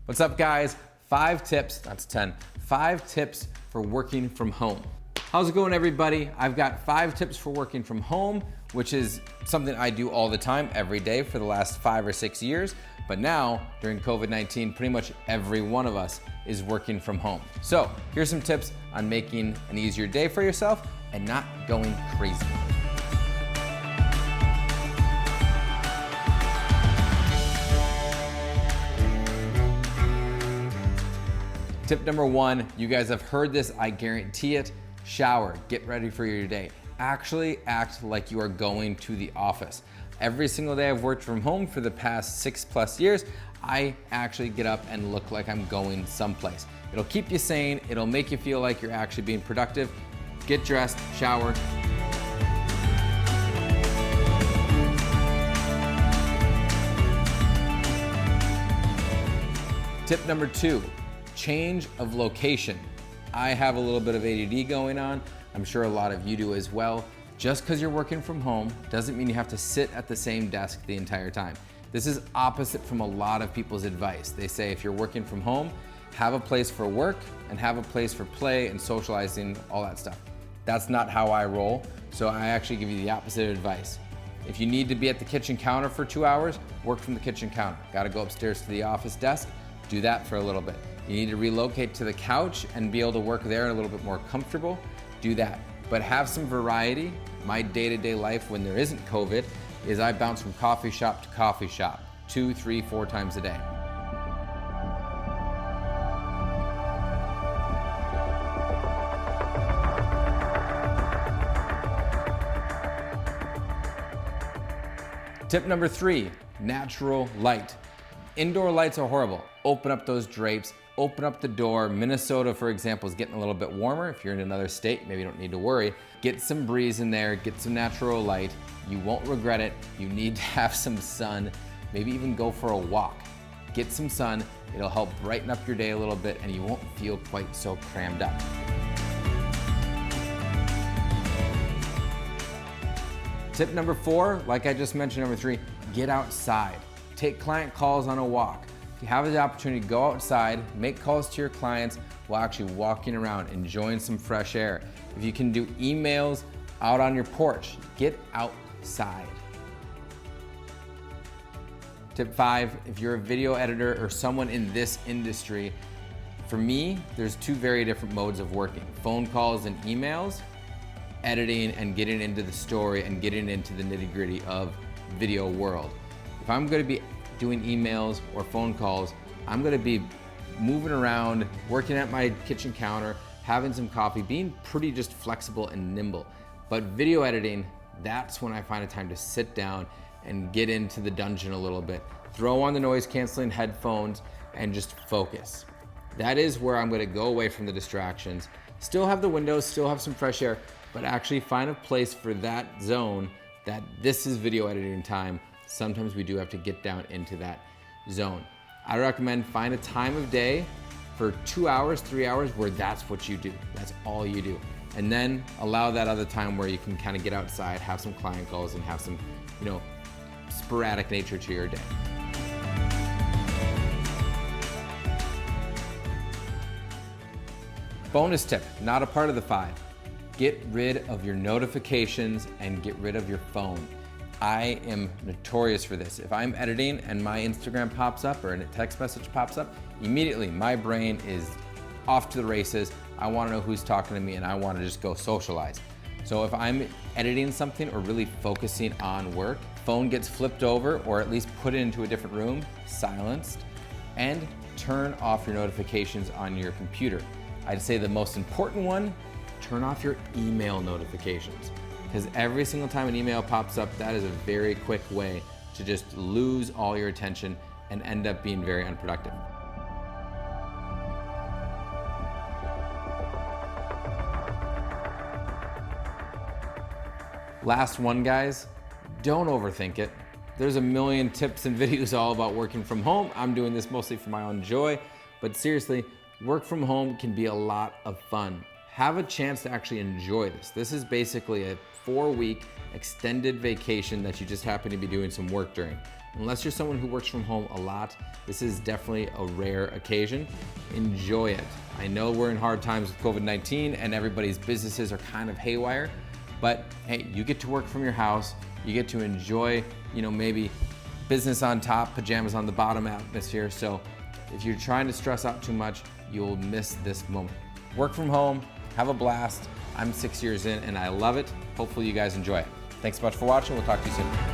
What's up, guys? 5 tips, that's 10, 5 tips for working from home. How's it going, everybody? I've got 5 tips for working from home, which is something I do all the time, every day for the last 5 or 6 years. But now, during COVID-19, pretty much every one of us is working from home. So here's some tips on making an easier day for yourself and not going crazy. Tip number 1, you guys have heard this, I guarantee it. Shower, get ready for your day. Actually act like you are going to the office. Every single day I've worked from home for the past 6+ years, I actually get up and look like I'm going someplace. It'll keep you sane, it'll make you feel like you're actually being productive. Get dressed, shower. Tip number 2, change of location. I have a little bit of ADD going on. I'm sure a lot of you do as well. Just because you're working from home doesn't mean you have to sit at the same desk the entire time. This is opposite from a lot of people's advice. They say if you're working from home, have a place for work and have a place for play and socializing, all that stuff. That's not how I roll, so I actually give you the opposite advice. If you need to be at the kitchen counter for 2 hours, work from the kitchen counter. Gotta go upstairs to the office desk, do that for a little bit. You need to relocate to the couch and be able to work there a little bit more comfortable, do that. But have some variety. My day-to-day life when there isn't COVID is I bounce from coffee shop to coffee shop 2, 3, 4 times a day. Tip number 3, natural light. Indoor lights are horrible. Open up those drapes, open up the door. Minnesota, for example, is getting a little bit warmer. If you're in another state, maybe you don't need to worry. Get some breeze in there, get some natural light. You won't regret it. You need to have some sun, maybe even go for a walk. Get some sun, it'll help brighten up your day a little bit and you won't feel quite so crammed up. Tip number 4, like I just mentioned, number 3, get outside. Take client calls on a walk. If you have the opportunity, go outside, make calls to your clients while actually walking around, enjoying some fresh air. If you can do emails out on your porch, get outside. Tip 5, if you're a video editor or someone in this industry, for me, there's 2 very different modes of working. Phone calls and emails, editing and getting into the story and getting into the nitty-gritty of video world. If I'm gonna be doing emails or phone calls, I'm gonna be moving around, working at my kitchen counter, having some coffee, being pretty just flexible and nimble. But video editing, that's when I find a time to sit down and get into the dungeon a little bit. Throw on the noise canceling headphones and just focus. That is where I'm gonna go away from the distractions. Still have the windows, still have some fresh air, but actually find a place for that zone that this is video editing time. Sometimes we do have to get down into that zone. I recommend find a time of day for 2 hours, 3 hours where that's what you do. That's all you do. And then allow that other time where you can kind of get outside, have some client calls and have some, sporadic nature to your day. Bonus tip, not a part of the 5. Get rid of your notifications and get rid of your phone. I am notorious for this. If I'm editing and my Instagram pops up or a text message pops up, immediately my brain is off to the races. I want to know who's talking to me and I want to just go socialize. So if I'm editing something or really focusing on work, phone gets flipped over or at least put into a different room, silenced, and turn off your notifications on your computer. I'd say the most important one, turn off your email notifications. Because every single time an email pops up, that is a very quick way to just lose all your attention and end up being very unproductive. Last one, guys, don't overthink it. There's a million tips and videos all about working from home. I'm doing this mostly for my own joy, but seriously, work from home can be a lot of fun. Have a chance to actually enjoy this. This is basically a 4-week extended vacation that you just happen to be doing some work during. Unless you're someone who works from home a lot, this is definitely a rare occasion. Enjoy it. I know we're in hard times with COVID-19 and everybody's businesses are kind of haywire, but hey, you get to work from your house, you get to enjoy, maybe business on top, pajamas on the bottom atmosphere. So if you're trying to stress out too much, you'll miss this moment. Work from home, have a blast. I'm 6 years in and I love it. Hopefully you guys enjoy it. Thanks so much for watching. We'll talk to you soon.